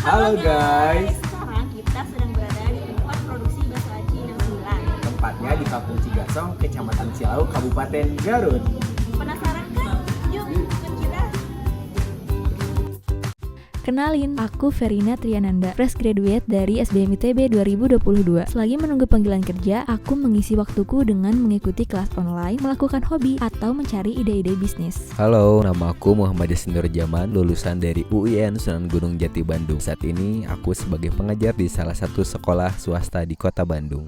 Halo guys, Sekarang kita sedang berada di tempat produksi bakso aci 69. tepatnya di Kampung Cigasong, Kecamatan Cilau, Kabupaten Garut. Penasaran kan? Yuk, ikut kita. Kenalin, aku Verina Triananda, fresh graduate dari SBM ITB 2022. Selagi menunggu panggilan kerja, aku mengisi waktuku dengan mengikuti kelas online, melakukan hobi, atau mencari ide-ide bisnis. Halo, nama aku Muhammad Yasin Nurjaman, lulusan dari UIN Sunan Gunung Jati Bandung. Saat ini aku sebagai pengajar di salah satu sekolah swasta di Kota Bandung.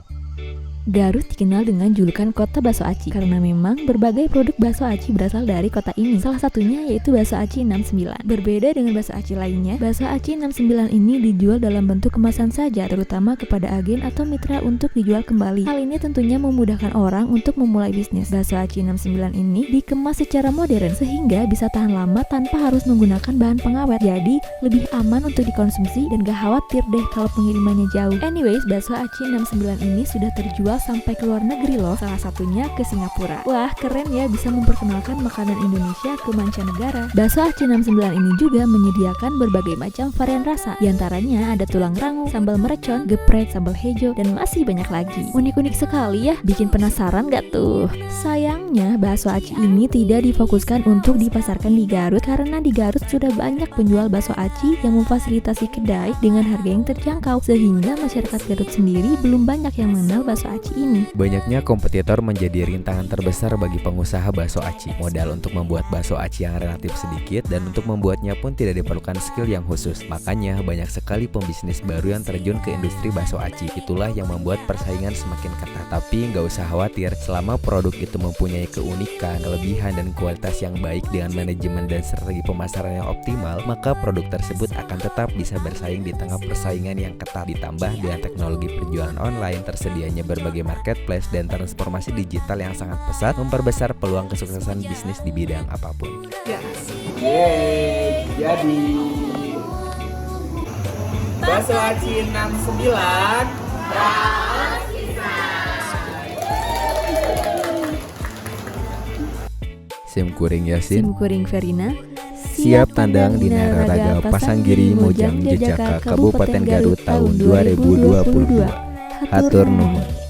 Garut dikenal dengan julukan kota bakso aci karena memang berbagai produk bakso aci berasal dari kota ini. Salah satunya yaitu bakso aci 69. Berbeda dengan bakso aci lainnya, bakso aci 69 ini dijual dalam bentuk kemasan saja, terutama kepada agen atau mitra untuk dijual kembali. Hal ini tentunya memudahkan orang untuk memulai bisnis. Bakso aci 69 ini dikemas secara modern sehingga bisa tahan lama tanpa harus menggunakan bahan pengawet. Jadi lebih aman untuk dikonsumsi dan gak khawatir deh kalau pengirimannya jauh. Anyways, bakso aci 69 ini sudah terjual sampai ke luar negeri loh, salah satunya ke Singapura. Wah, keren ya bisa memperkenalkan makanan Indonesia ke mancanegara. Bakso aci 69 ini juga menyediakan berbagai macam varian rasa. Di antaranya ada tulang rangu, sambal mercon, geprek, sambal hijau, dan masih banyak lagi. Unik-unik sekali ya, bikin penasaran gak tuh? Sayangnya, bakso aci ini tidak difokuskan untuk dipasarkan di Garut karena di Garut sudah banyak penjual bakso aci yang memfasilitasi kedai dengan harga yang terjangkau, sehingga masyarakat Garut sendiri belum banyak yang mengenal bakso aci ini. Banyaknya kompetitor menjadi rintangan terbesar bagi pengusaha bakso aci. Modal untuk membuat bakso aci yang relatif sedikit dan untuk membuatnya pun tidak diperlukan skill yang khusus. Makanya banyak sekali pembisnis baru yang terjun ke industri bakso aci. Itulah yang membuat persaingan semakin ketat. Tapi nggak usah khawatir, selama produk itu mempunyai keunikan, kelebihan, dan kualitas yang baik dengan manajemen dan strategi pemasaran yang optimal, maka produk tersebut akan tetap bisa bersaing di tengah persaingan yang ketat. Ditambah dengan teknologi penjualan online, tersedianya berbagai marketplace dan transformasi digital yang sangat pesat memperbesar peluang kesuksesan bisnis di bidang apapun. Yeay, jadi bakso aci 69 Simkuring Yasin, Simkuring Verina, siap tandang di Nararaga Pasanggiri Mojang Jejaka Kabupaten Garut tahun 2022. Hatur nuhun.